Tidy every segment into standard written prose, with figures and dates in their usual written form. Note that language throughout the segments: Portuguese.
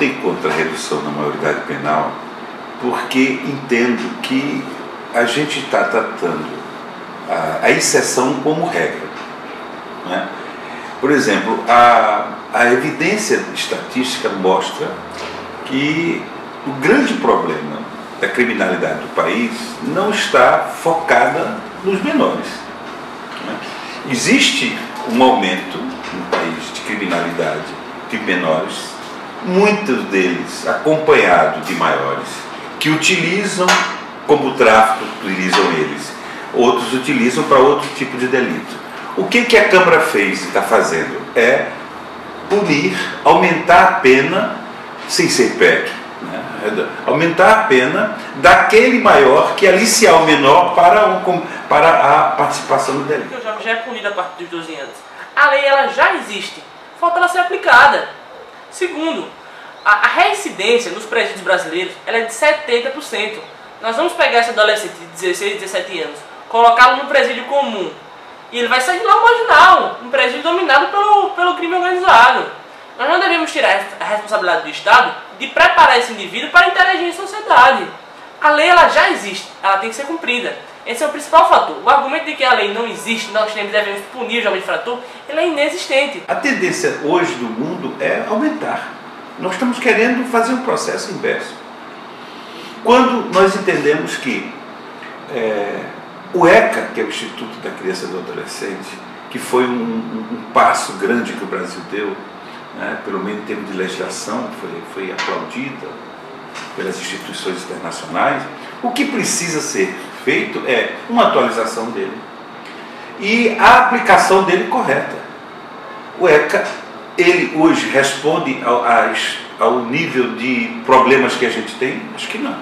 votei contra a redução da maioridade penal porque entendo que a gente está tratando a exceção como regra, né? Por exemplo, a evidência estatística mostra que o grande problema da criminalidade do país não está focada nos menores, né? Existe um aumento no país de criminalidade de menores, muitos deles acompanhados de maiores, que utilizam, como o tráfico utilizam eles, outros utilizam para outro tipo de delito. O que a Câmara fez e está fazendo é punir, aumentar a pena, sem ser PEC, né? Aumentar a pena daquele maior que aliciar o menor para a participação no delito. O jovem já é punido a partir dos 12 anos. A lei ela já existe, falta ela ser aplicada. Segundo, a reincidência nos presídios brasileiros ela é de 70%. Nós vamos pegar esse adolescente de 16, 17 anos, colocá-lo no presídio comum, e ele vai sair de lá marginal, um presídio dominado pelo crime organizado. Nós não devemos tirar a responsabilidade do Estado de preparar esse indivíduo para interagir em sociedade. A lei ela já existe, ela tem que ser cumprida. Esse é o principal fator. O argumento de que a lei não existe, nós devemos punir o jovem infrator, ele é inexistente. A tendência hoje do mundo é aumentar. Nós estamos querendo fazer um processo inverso. Quando nós entendemos que o ECA, que é o Instituto da Criança e do Adolescente, que foi um passo grande que o Brasil deu, né, pelo menos em termos de legislação, foi aplaudida pelas instituições internacionais, o que precisa ser feito é uma atualização dele e a aplicação dele correta. O ECA, ele hoje responde ao nível de problemas que a gente tem? Acho que não.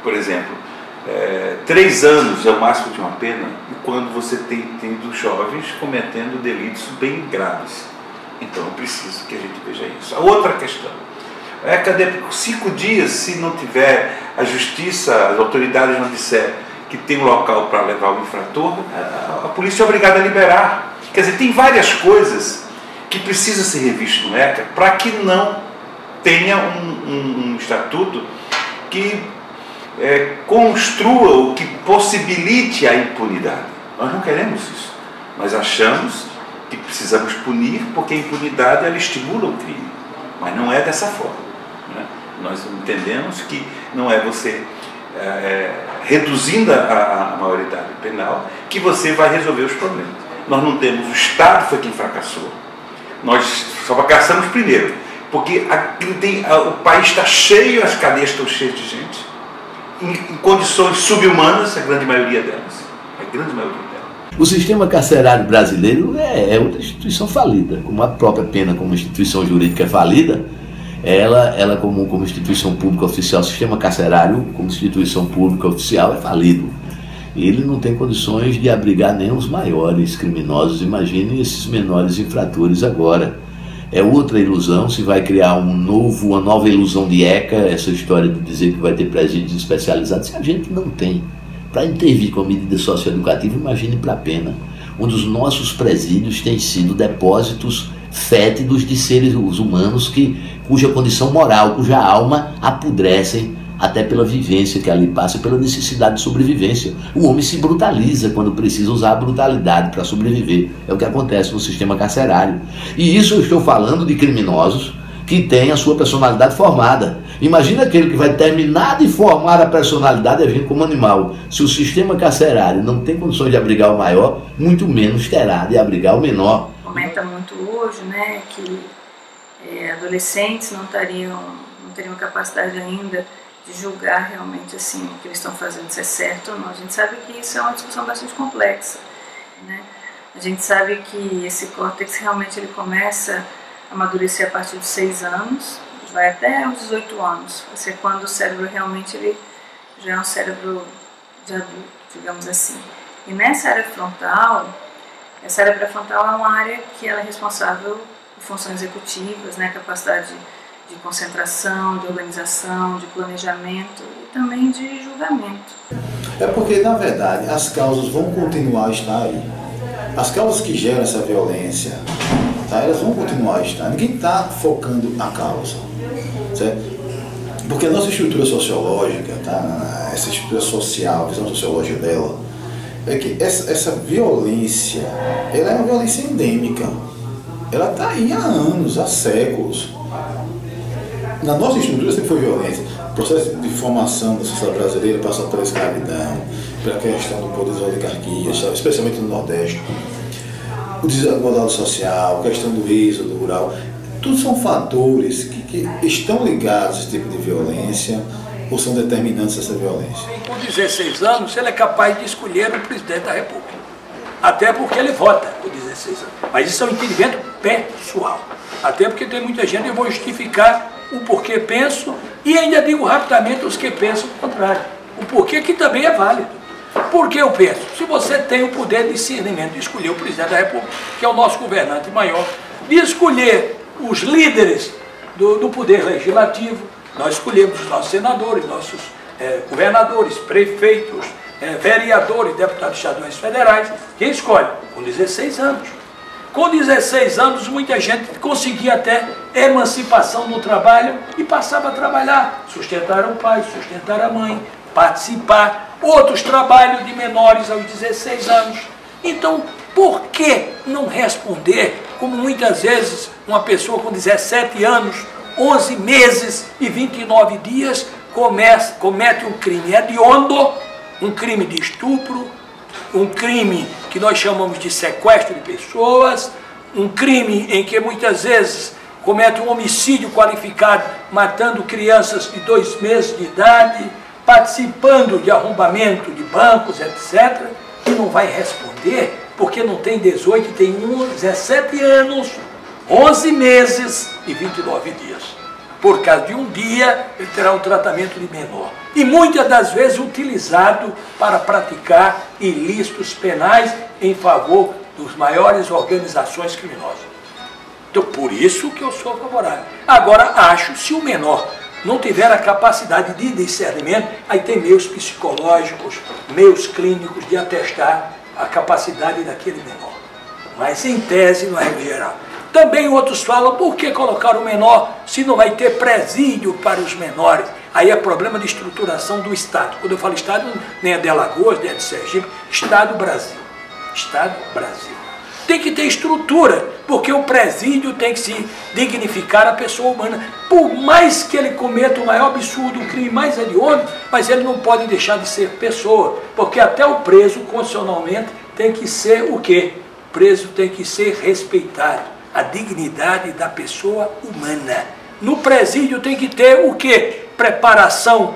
Por exemplo, 3 anos é o máximo de uma pena quando você tem jovens cometendo delitos bem graves. Então é preciso que a gente veja isso. A outra questão é que 5 dias, se não tiver a justiça, as autoridades não disser que tem um local para levar o infrator, a polícia é obrigada a liberar. Quer dizer, tem várias coisas que precisam ser revistas no ECA para que não tenha um estatuto que construa ou que possibilite a impunidade. Nós não queremos isso. Nós achamos que precisamos punir porque a impunidade ela estimula o crime, mas não é dessa forma, né? Nós entendemos que não é você reduzindo a maioridade penal que você vai resolver os problemas. Nós não temos, o Estado foi quem fracassou. Nós só fracassamos primeiro, porque o país está cheio, as cadeias estão cheias de gente, em condições subhumanas, a grande maioria delas. A grande maioria delas. O sistema carcerário brasileiro é outra instituição falida, como a própria pena como instituição jurídica é falida, ela como instituição pública oficial, o sistema carcerário como instituição pública oficial é falido. Ele não tem condições de abrigar nem os maiores criminosos, imagine esses menores infratores agora. É outra ilusão, se vai criar uma nova ilusão de ECA, essa história de dizer que vai ter presídios especializados, se a gente não tem. Para intervir com a medida socioeducativa, imagine para a pena. Um dos nossos presídios tem sido depósitos fétidos de seres humanos cuja condição moral, cuja alma apodrecem até pela vivência que ali passa, pela necessidade de sobrevivência. O homem se brutaliza quando precisa usar a brutalidade para sobreviver. É o que acontece no sistema carcerário. E isso eu estou falando de criminosos que têm a sua personalidade formada. Imagina aquele que vai terminar de formar a personalidade e vir como animal. Se o sistema carcerário não tem condições de abrigar o maior, muito menos terá de abrigar o menor. Comenta muito hoje, né, que adolescentes não teriam capacidade ainda de julgar realmente assim o que eles estão fazendo, se é certo ou não. A gente sabe que isso é uma discussão bastante complexa, né? A gente sabe que esse córtex realmente ele começa a amadurecer a partir dos 6 anos, vai até os 18 anos, vai ser quando o cérebro realmente ele já é um cérebro de adulto, digamos assim. E nessa área frontal, essa área pré-frontal é uma área que ela é responsável por funções executivas, né, capacidade de concentração, de organização, de planejamento e também de julgamento. É porque, na verdade, as causas vão continuar a estar aí. As causas que geram essa violência, tá, elas vão continuar a estar. Ninguém está focando a causa. certo? Porque a nossa estrutura sociológica, tá? Essa estrutura social, a visão sociológica dela, é que essa violência, ela é uma violência endêmica. Ela está aí há anos, há séculos. Na nossa estrutura sempre foi violência. O processo de formação da sociedade brasileira passou pela escravidão, pela questão do poder das oligarquias, especialmente no Nordeste, o desigualdade social, a questão do êxodo rural. Tudo são fatores que estão ligados a esse tipo de violência ou são determinantes dessa violência. Com 16 anos, ele é capaz de escolher o presidente da República. Até porque ele vota com 16 anos. Mas isso é um entendimento pessoal. Até porque tem muita gente, eu vou justificar o porquê penso e ainda digo rapidamente os que pensam o contrário. O porquê que também é válido. Por que eu penso? Se você tem o poder de discernimento de escolher o presidente da República, que é o nosso governante maior, de escolher os líderes do poder legislativo, nós escolhemos os nossos senadores, nossos governadores, prefeitos, vereadores, deputados estaduais e federais. Quem escolhe? Com 16 anos. Com 16 anos, muita gente conseguia até emancipação no trabalho e passava a trabalhar, sustentar o pai, sustentar a mãe, participar, outros trabalhos de menores aos 16 anos. Então, por que não responder como muitas vezes uma pessoa com 17 anos, 11 meses e 29 dias comete um crime hediondo, um crime de estupro, um crime que nós chamamos de sequestro de pessoas, um crime em que muitas vezes comete um homicídio qualificado, matando crianças de 2 meses de idade, participando de arrombamento de bancos, etc., e não vai responder porque não tem 18, tem 17 anos, 11 meses e 29 dias. Por causa de um dia, ele terá um tratamento de menor. E muitas das vezes utilizado para praticar ilícitos penais em favor das maiores organizações criminosas. Então, por isso que eu sou favorável. Agora, acho, se o menor não tiver a capacidade de discernimento, aí tem meios psicológicos, meios clínicos de atestar a capacidade daquele menor. Mas, em tese, não é regra geral. Também outros falam, por que colocar o menor se não vai ter presídio para os menores? Aí é problema de estruturação do Estado. Quando eu falo Estado, nem é de Alagoas, nem é de Sergipe, Estado Brasil. Estado Brasil. Tem que ter estrutura, porque o presídio tem que se dignificar a pessoa humana. Por mais que ele cometa o maior absurdo, o crime mais hediondo, mas ele não pode deixar de ser pessoa, porque até o preso, constitucionalmente, tem que ser o quê? O preso tem que ser respeitado. A dignidade da pessoa humana. No presídio tem que ter o quê? Preparação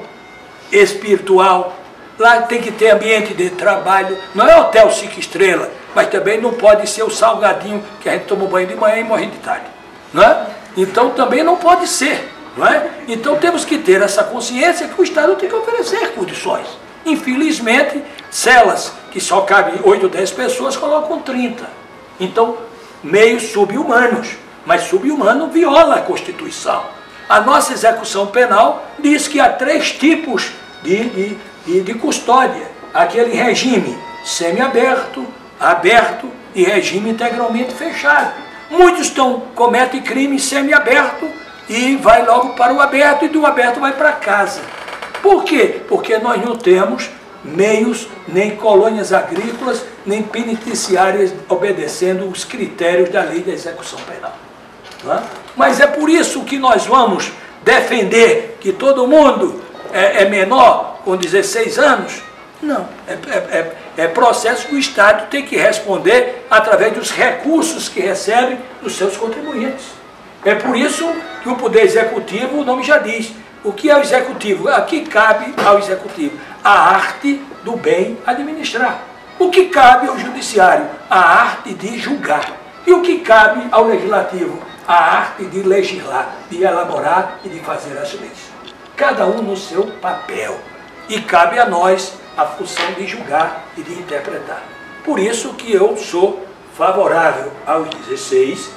espiritual. Lá tem que ter ambiente de trabalho. Não é hotel 5 estrelas, mas também não pode ser o salgadinho que a gente toma banho de manhã e morre de tarde. Não é? Então também não pode ser. Não é? Então temos que ter essa consciência que o Estado tem que oferecer condições. Infelizmente, celas que só cabem 8 ou 10 pessoas colocam 30. Então, meios sub-humanos, mas sub-humano viola a Constituição. A nossa execução penal diz que há 3 tipos de custódia. Aquele regime semiaberto, aberto e regime integralmente fechado. Muitos cometem crime semiaberto e vai logo para o aberto e do aberto vai para casa. Por quê? Porque nós não temos meios, nem colônias agrícolas, nem penitenciárias obedecendo os critérios da lei da execução penal. Não é? Mas é por isso que nós vamos defender que todo mundo é menor com 16 anos? Não, é processo que o Estado tem que responder através dos recursos que recebe dos seus contribuintes. É por isso que o Poder Executivo, o nome já diz, o que é o Executivo? Aqui cabe ao Executivo a arte do bem administrar. O que cabe ao Judiciário? A arte de julgar. E o que cabe ao Legislativo? A arte de legislar, de elaborar e de fazer as leis. Cada um no seu papel. E cabe a nós a função de julgar e de interpretar. Por isso que eu sou favorável aos 16,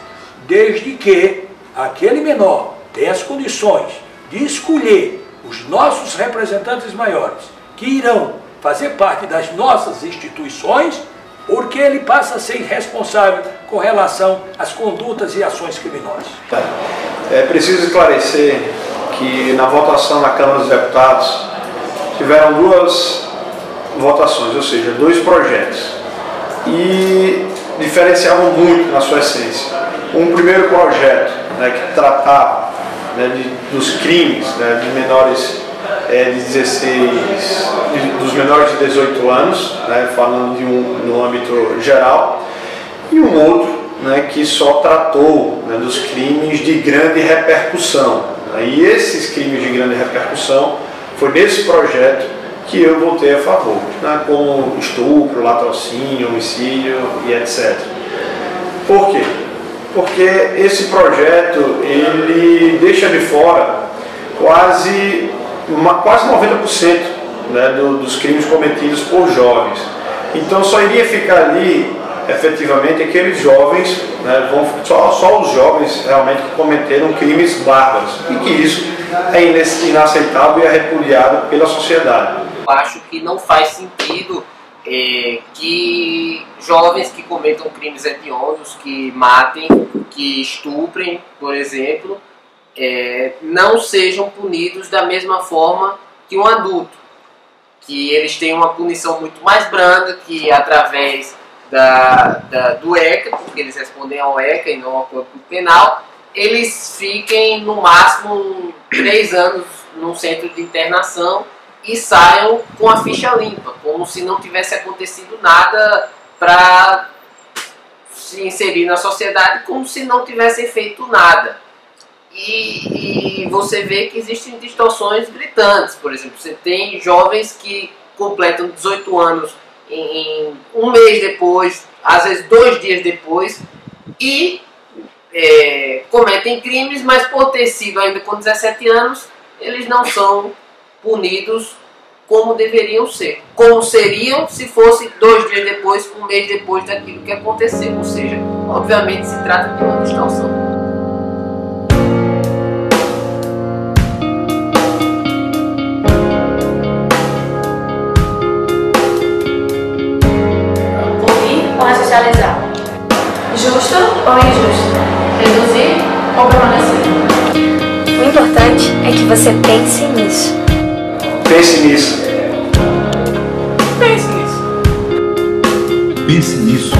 desde que aquele menor tenha as condições de escolher os nossos representantes maiores, que irão fazer parte das nossas instituições, porque ele passa a ser responsável com relação às condutas e ações criminosas. É preciso esclarecer que na votação na Câmara dos Deputados tiveram duas votações, ou seja, dois projetos, e diferenciavam muito na sua essência. Um primeiro projeto, né, que tratava, né, dos crimes, né, de menores dos menores de 18 anos, né, falando no âmbito geral, e um outro, né, que só tratou, né, dos crimes de grande repercussão. Né, e esses crimes de grande repercussão foi nesse projeto que eu votei a favor, né, como estupro, latrocínio, homicídio e etc. Por quê? Porque esse projeto ele deixa de fora quase 90%, né, dos crimes cometidos por jovens. Então só iria ficar ali efetivamente aqueles jovens, né, só os jovens realmente que cometeram crimes bárbaros, e que isso é inaceitável e é repudiado pela sociedade. Eu acho que não faz sentido que jovens que cometam crimes hediondos, que matem, que estuprem, por exemplo, não sejam punidos da mesma forma que um adulto, que eles têm uma punição muito mais branda, que através do ECA, porque eles respondem ao ECA e não ao Código Penal, eles fiquem no máximo 3 anos num centro de internação e saiam com a ficha limpa, como se não tivesse acontecido nada para se inserir na sociedade, como se não tivessem feito nada. E você vê que existem distorções gritantes. Por exemplo, você tem jovens que completam 18 anos em um mês depois, às vezes 2 dias depois, e cometem crimes, mas por ter sido ainda com 17 anos, eles não são punidos como deveriam ser. Como seriam se fosse 2 dias depois, um mês depois daquilo que aconteceu. Ou seja, obviamente se trata de uma distorção. Socializar. Justo ou injusto? Reduzir ou permanecer? O importante é que você pense nisso. Pense nisso. Pense nisso. Pense nisso.